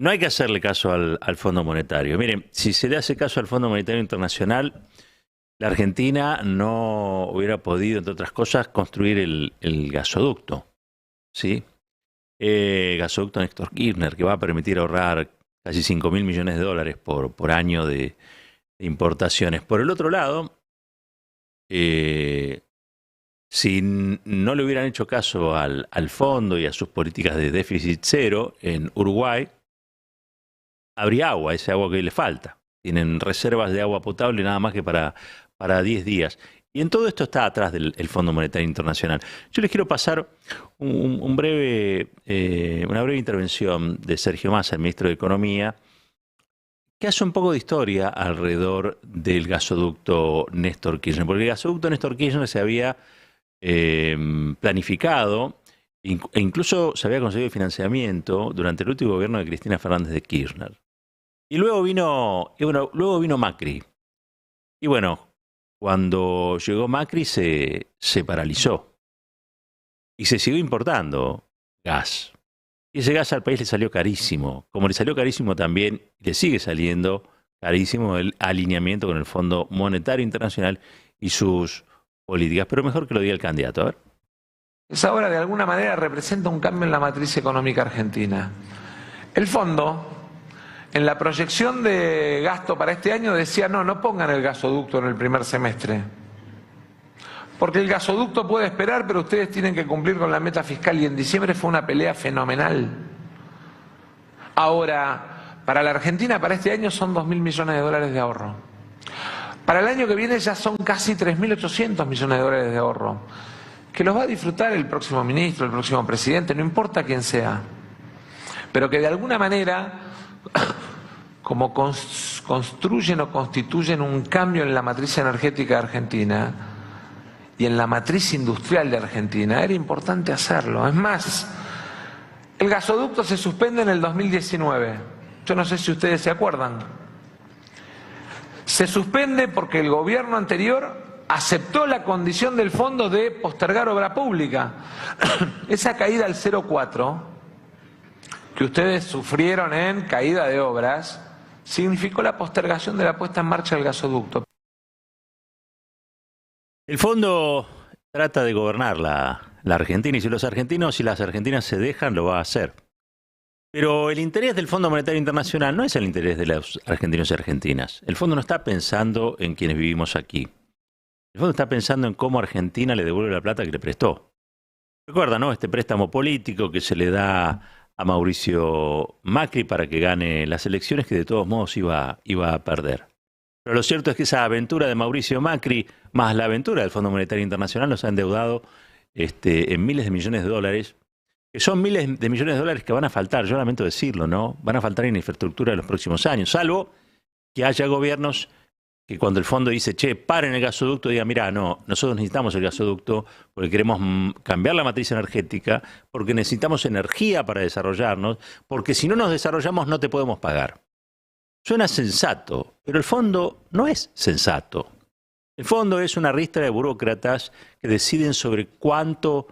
no hay que hacerle caso al Fondo Monetario. Miren, si se le hace caso al Fondo Monetario Internacional, la Argentina no hubiera podido, entre otras cosas, construir el gasoducto, ¿sí? Gasoducto Néstor Kirchner, que va a permitir ahorrar casi 5.000 millones de dólares por año de importaciones. Por el otro lado, si no le hubieran hecho caso al fondo y a sus políticas de déficit cero en Uruguay, habría agua, ese agua que le falta. Tienen reservas de agua potable nada más que para 10 días. Y en todo esto está atrás del Fondo Monetario Internacional. Yo les quiero pasar una breve intervención de Sergio Massa, el ministro de Economía, que hace un poco de historia alrededor del gasoducto Néstor Kirchner. Porque el gasoducto Néstor Kirchner se había planificado e incluso se había conseguido el financiamiento durante el último gobierno de Cristina Fernández de Kirchner. Y luego vino Macri. Y bueno, cuando llegó Macri se paralizó. Y se siguió importando gas. Y ese gas al país le salió carísimo. Como le salió carísimo también, le sigue saliendo carísimo el alineamiento con el Fondo Monetario Internacional y sus políticas. Pero mejor que lo diga el candidato. A ver. Esa obra de alguna manera representa un cambio en la matriz económica argentina. El fondo, en la proyección de gasto para este año, decía no pongan el gasoducto en el primer semestre. Porque el gasoducto puede esperar, pero ustedes tienen que cumplir con la meta fiscal, y en diciembre fue una pelea fenomenal. Ahora, para la Argentina, para este año son 2.000 millones de dólares de ahorro. Para el año que viene ya son casi 3.800 millones de dólares de ahorro, que los va a disfrutar el próximo ministro, el próximo presidente, no importa quién sea, pero que de alguna manera, como construyen o constituyen un cambio en la matriz energética de Argentina y en la matriz industrial de Argentina, era importante hacerlo. Es más, el gasoducto se suspende en el 2019, yo no sé si ustedes se acuerdan. Se suspende porque el gobierno anterior aceptó la condición del fondo de postergar obra pública. Esa caída al 0,4 que ustedes sufrieron en caída de obras significó la postergación de la puesta en marcha del gasoducto. El fondo trata de gobernar la Argentina, y si los argentinos y las argentinas se dejan, lo va a hacer. Pero el interés del Fondo Monetario Internacional no es el interés de los argentinos y argentinas. El fondo no está pensando en quienes vivimos aquí. El fondo está pensando en cómo Argentina le devuelve la plata que le prestó. Recuerda, ¿no? Este préstamo político que se le da a Mauricio Macri para que gane las elecciones, que de todos modos iba a perder. Pero lo cierto es que esa aventura de Mauricio Macri, más la aventura del Fondo Monetario Internacional, nos ha endeudado en miles de millones de dólares, que son miles de millones de dólares que van a faltar, yo lamento decirlo, ¿no? Van a faltar en infraestructura en los próximos años, salvo que haya gobiernos que cuando el fondo dice, che, paren el gasoducto, digan, mira, no, nosotros necesitamos el gasoducto porque queremos cambiar la matriz energética, porque necesitamos energía para desarrollarnos, porque si no nos desarrollamos no te podemos pagar. Suena sensato, pero el fondo no es sensato. El fondo es una ristra de burócratas que deciden sobre cuánto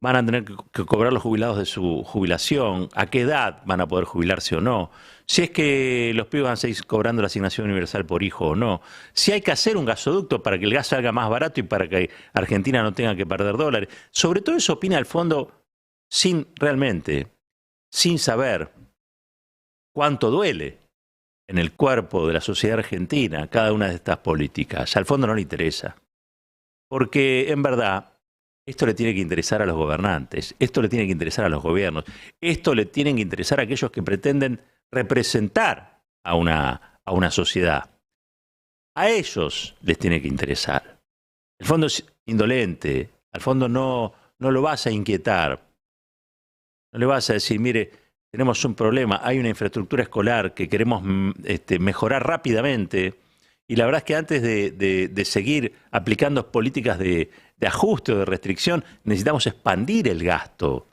van a tener que cobrar los jubilados de su jubilación, a qué edad van a poder jubilarse o no, si es que los pibes van a seguir cobrando la asignación universal por hijo o no, si hay que hacer un gasoducto para que el gas salga más barato y para que Argentina no tenga que perder dólares. Sobre todo eso opina el fondo sin saber cuánto duele en el cuerpo de la sociedad argentina cada una de estas políticas. Al fondo no le interesa, porque en verdad esto le tiene que interesar a los gobernantes, esto le tiene que interesar a los gobiernos, esto le tiene que interesar a aquellos que pretenden representar a una sociedad. A ellos les tiene que interesar. El fondo es indolente, al fondo no lo vas a inquietar, no le vas a decir, mire, tenemos un problema, hay una infraestructura escolar que queremos mejorar rápidamente, y la verdad es que antes de seguir aplicando políticas de ajuste o de restricción, necesitamos expandir el gasto.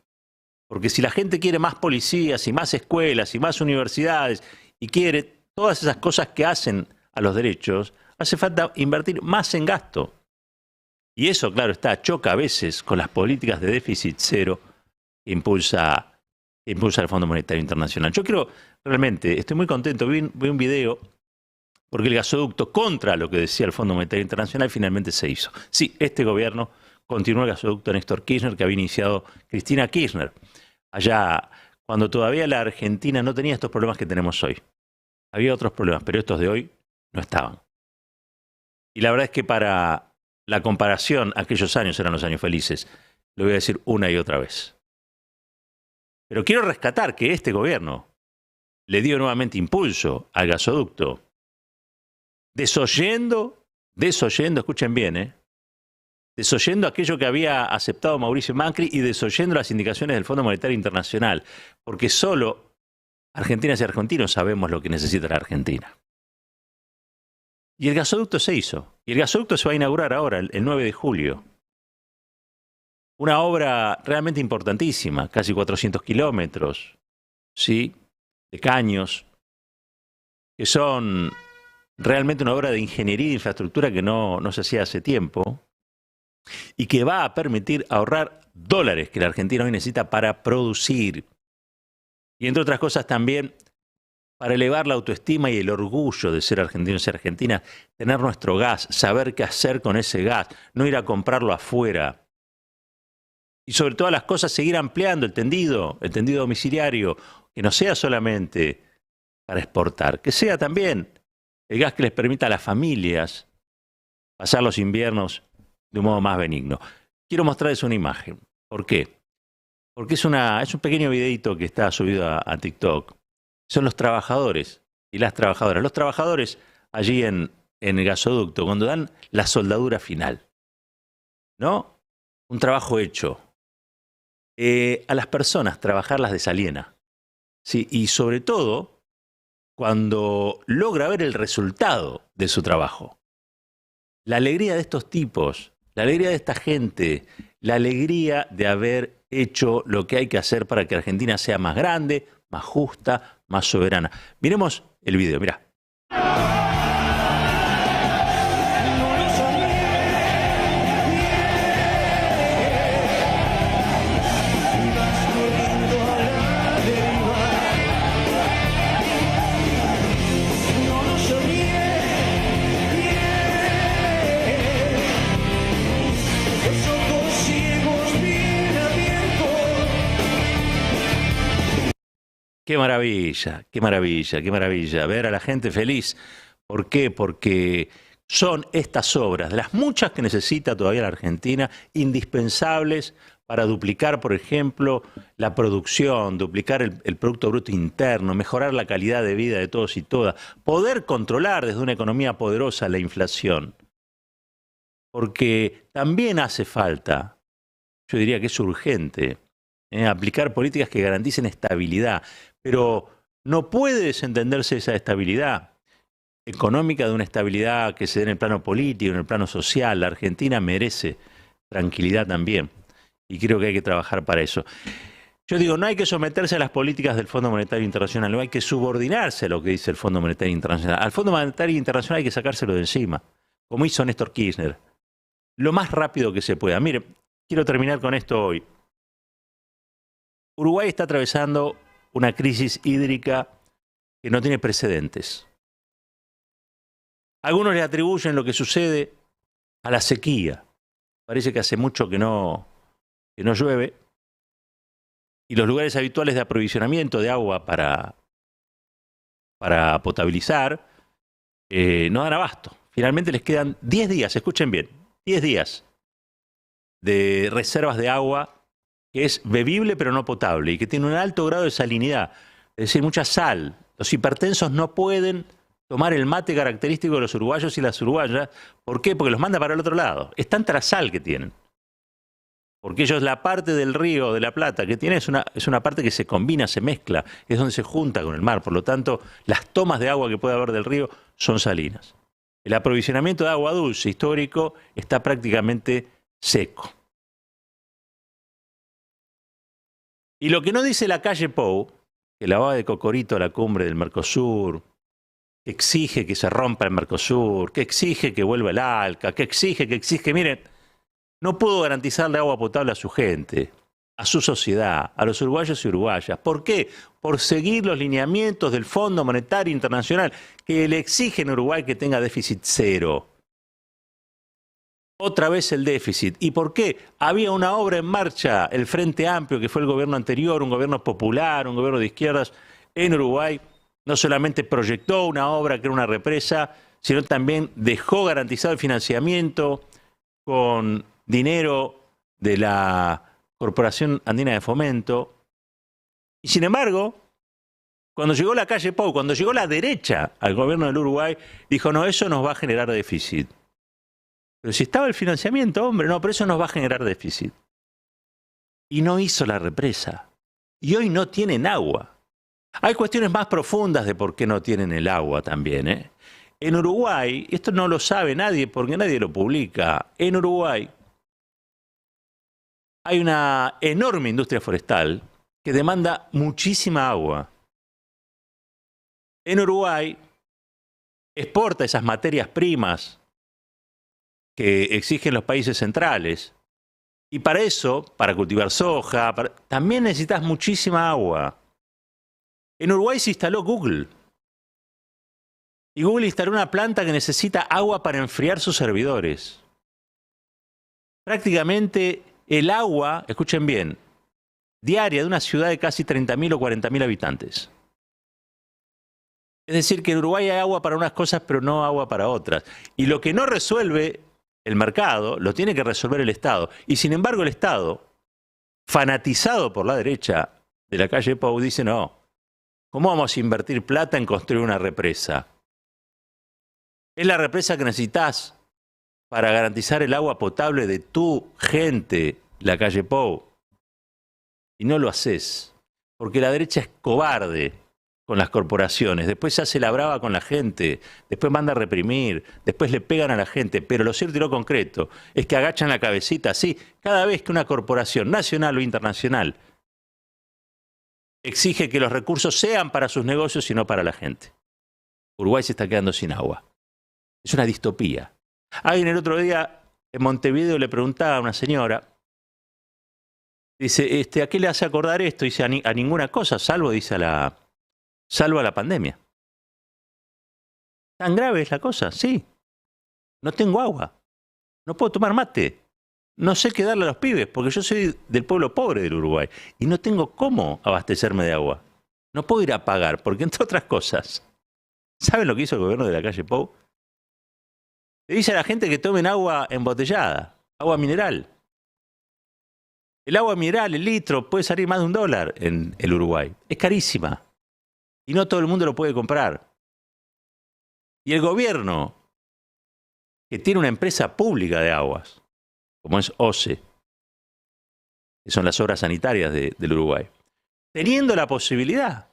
Porque si la gente quiere más policías y más escuelas y más universidades y quiere todas esas cosas que hacen a los derechos, hace falta invertir más en gasto. Y eso, claro está, choca a veces con las políticas de déficit cero que impulsa que impulsa el Fondo Monetario Internacional. Yo quiero, realmente, estoy muy contento, vi un video, porque el gasoducto, contra lo que decía el Fondo Monetario Internacional, finalmente se hizo. Sí, este gobierno continuó el gasoducto Néstor Kirchner, que había iniciado Cristina Kirchner, allá cuando todavía la Argentina no tenía estos problemas que tenemos hoy. Había otros problemas, pero estos de hoy no estaban. Y la verdad es que para la comparación, aquellos años eran los años felices. Lo voy a decir una y otra vez. Pero quiero rescatar que este gobierno le dio nuevamente impulso al gasoducto, desoyendo, escuchen bien, desoyendo aquello que había aceptado Mauricio Macri y desoyendo las indicaciones del Fondo Monetario Internacional, porque solo argentinas y argentinos sabemos lo que necesita la Argentina. Y el gasoducto se hizo. Y el gasoducto se va a inaugurar ahora, el 9 de julio. Una obra realmente importantísima, casi 400 kilómetros, ¿sí?, de caños, que son realmente una obra de ingeniería e infraestructura que no se hacía hace tiempo, y que va a permitir ahorrar dólares que la Argentina hoy necesita para producir. Y entre otras cosas también para elevar la autoestima y el orgullo de ser argentinos y argentinas, tener nuestro gas, saber qué hacer con ese gas, no ir a comprarlo afuera. Y sobre todas las cosas, seguir ampliando el tendido domiciliario, que no sea solamente para exportar, que sea también el gas que les permita a las familias pasar los inviernos de un modo más benigno. Quiero mostrarles una imagen. ¿Por qué? Porque es un pequeño videito que está subido a TikTok. Son los trabajadores y las trabajadoras. Los trabajadores allí en el gasoducto, cuando dan la soldadura final, ¿no? Un trabajo hecho. A las personas, trabajarlas desaliena. Sí, y sobre todo, cuando logra ver el resultado de su trabajo. La alegría de estos tipos, la alegría de esta gente, la alegría de haber hecho lo que hay que hacer para que Argentina sea más grande, más justa, más soberana. Miremos el video, mirá. Qué maravilla, qué maravilla, qué maravilla. Ver a la gente feliz. ¿Por qué? Porque son estas obras, de las muchas que necesita todavía la Argentina, indispensables para duplicar, por ejemplo, la producción, duplicar el Producto Bruto Interno, mejorar la calidad de vida de todos y todas, poder controlar desde una economía poderosa la inflación. Porque también hace falta, yo diría que es urgente, aplicar políticas que garanticen estabilidad. Pero no puede desentenderse esa estabilidad económica de una estabilidad que se dé en el plano político, en el plano social. La Argentina merece tranquilidad también y creo que hay que trabajar para eso. Yo digo, no hay que someterse a las políticas del Fondo Monetario Internacional, no hay que subordinarse a lo que dice el Fondo Monetario Internacional. Al Fondo Monetario Internacional hay que sacárselo de encima, como hizo Néstor Kirchner, lo más rápido que se pueda. Mire, quiero terminar con esto hoy. Uruguay está atravesando una crisis hídrica que no tiene precedentes. Algunos le atribuyen lo que sucede a la sequía. Parece que hace mucho que no llueve y los lugares habituales de aprovisionamiento de agua para potabilizar no dan abasto. Finalmente les quedan 10 días, escuchen bien, 10 días de reservas de agua que es bebible pero no potable y que tiene un alto grado de salinidad, es decir, mucha sal. Los hipertensos no pueden tomar el mate característico de los uruguayos y las uruguayas. ¿Por qué? Porque los manda para el otro lado. Es tanta la sal que tienen. Porque ellos, la parte del río de la Plata que tienen es una parte que se combina, se mezcla, es donde se junta con el mar. Por lo tanto, las tomas de agua que puede haber del río son salinas. El aprovisionamiento de agua dulce histórico está prácticamente seco. Y lo que no dice la calle Pou, que la va de Cocorito a la cumbre del Mercosur, que exige que se rompa el Mercosur, que exige que vuelva el ALCA, que exige, miren, no puedo garantizarle agua potable a su gente. a su sociedad, a los uruguayos y uruguayas. ¿Por qué? Por seguir los lineamientos del Fondo Monetario Internacional, que le exigen a Uruguay que tenga déficit cero. Otra vez el déficit. ¿Y por qué? Había una obra en marcha, el Frente Amplio, que fue el gobierno anterior, un gobierno popular, un gobierno de izquierdas en Uruguay. No solamente proyectó una obra que era una represa, sino también dejó garantizado el financiamiento con dinero de la Corporación Andina de Fomento. Y sin embargo, cuando llegó la calle Pou, cuando llegó la derecha al gobierno del Uruguay, dijo, no, eso nos va a generar déficit. Pero si estaba el financiamiento, hombre, no, pero eso nos va a generar déficit. Y no hizo la represa. Y hoy no tienen agua. Hay cuestiones más profundas de por qué no tienen el agua también, ¿eh? En Uruguay, esto no lo sabe nadie porque nadie lo publica, en Uruguay hay una enorme industria forestal que demanda muchísima agua. En Uruguay exporta esas materias primas que exigen los países centrales. Y para eso, para cultivar soja, también necesitas muchísima agua. En Uruguay se instaló Google. Y Google instaló una planta que necesita agua para enfriar sus servidores. Prácticamente el agua, escuchen bien, diaria de una ciudad de casi 30.000 o 40.000 habitantes. Es decir, que en Uruguay hay agua para unas cosas, pero no agua para otras. Y lo que no resuelve el mercado, lo tiene que resolver el Estado. Y sin embargo el Estado, fanatizado por la derecha de la calle Pou, dice, no, ¿cómo vamos a invertir plata en construir una represa? Es la represa que necesitas para garantizar el agua potable de tu gente, la calle Pou. Y no lo haces, porque la derecha es cobarde con las corporaciones, después se hace la brava con la gente, después manda a reprimir, después le pegan a la gente, pero lo cierto y lo concreto es que agachan la cabecita así cada vez que una corporación nacional o internacional exige que los recursos sean para sus negocios y no para la gente. Uruguay se está quedando sin agua. Es una distopía. Alguien el otro día en Montevideo le preguntaba a una señora, dice, ¿a qué le hace acordar esto? Dice, a ninguna cosa, salvo a la pandemia. ¿Tan grave es la cosa? Sí. No tengo agua. No puedo tomar mate. No sé qué darle a los pibes, porque yo soy del pueblo pobre del Uruguay y no tengo cómo abastecerme de agua. No puedo ir a pagar, porque entre otras cosas, ¿saben lo que hizo el gobierno de la calle Pou? Le dice a la gente que tomen agua embotellada, agua mineral. El agua mineral, el litro, puede salir más de $1 en el Uruguay. Es carísima. Y no todo el mundo lo puede comprar. Y el gobierno, que tiene una empresa pública de aguas, como es OCE, que son las obras sanitarias del Uruguay, teniendo la posibilidad,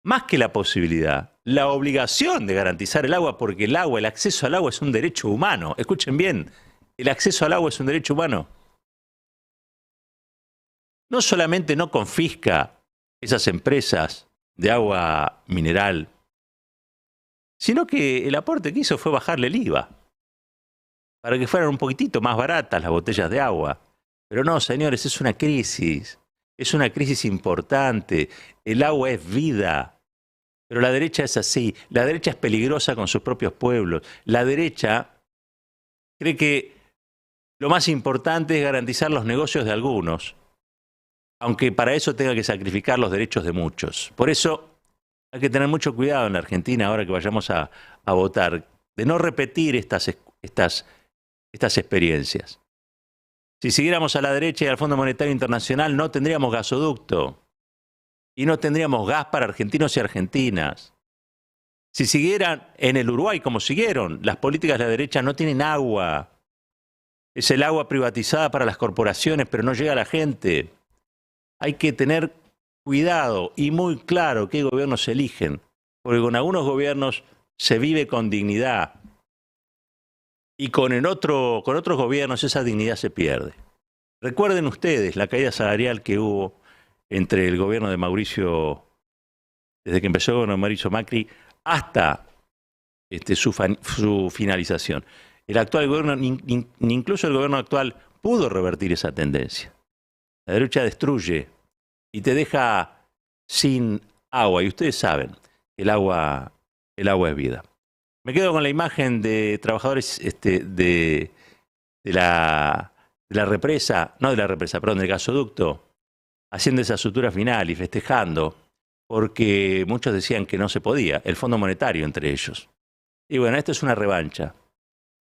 más que la posibilidad, la obligación de garantizar el agua, porque el agua, el acceso al agua es un derecho humano. Escuchen bien, el acceso al agua es un derecho humano. No solamente no confisca esas empresas de agua mineral, sino que el aporte que hizo fue bajarle el IVA, para que fueran un poquitito más baratas las botellas de agua. Pero no, señores, es una crisis importante, el agua es vida, pero la derecha es así, la derecha es peligrosa con sus propios pueblos, la derecha cree que lo más importante es garantizar los negocios de algunos, aunque para eso tenga que sacrificar los derechos de muchos. Por eso hay que tener mucho cuidado en la Argentina, ahora que vayamos a votar, de no repetir estas experiencias. Si siguiéramos a la derecha y al Fondo Monetario Internacional, no tendríamos gasoducto y no tendríamos gas para argentinos y argentinas. Si siguieran en el Uruguay como siguieron, las políticas de la derecha no tienen agua. Es el agua privatizada para las corporaciones, pero no llega a la gente. Hay que tener cuidado y muy claro qué gobiernos se eligen, porque con algunos gobiernos se vive con dignidad y con otros gobiernos esa dignidad se pierde. Recuerden ustedes la caída salarial que hubo entre el gobierno de Mauricio, desde que empezó el gobierno de Mauricio Macri hasta su finalización. El actual gobierno, incluso el gobierno actual, pudo revertir esa tendencia. La derecha destruye y te deja sin agua. Y ustedes saben que el agua es vida. Me quedo con la imagen de trabajadores de la represa, no de la represa, perdón, del gasoducto, haciendo esa sutura final y festejando, porque muchos decían que no se podía, el Fondo Monetario entre ellos. Y bueno, esto es una revancha.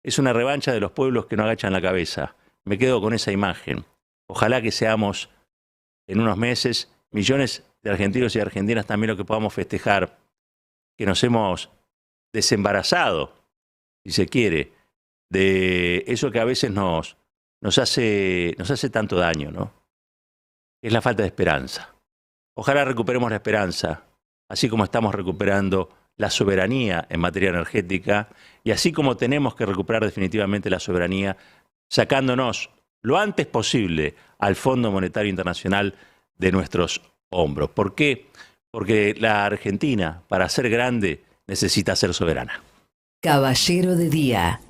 Es una revancha de los pueblos que no agachan la cabeza. Me quedo con esa imagen. Ojalá que seamos en unos meses millones de argentinos y argentinas también lo que podamos festejar, que nos hemos desembarazado, si se quiere, de eso que a veces nos hace tanto daño, ¿no? Es la falta de esperanza. Ojalá recuperemos la esperanza, así como estamos recuperando la soberanía en materia energética y así como tenemos que recuperar definitivamente la soberanía sacándonos lo antes posible al Fondo Monetario Internacional de nuestros hombros. ¿Por qué? Porque la Argentina, para ser grande, necesita ser soberana. Caballero de Día.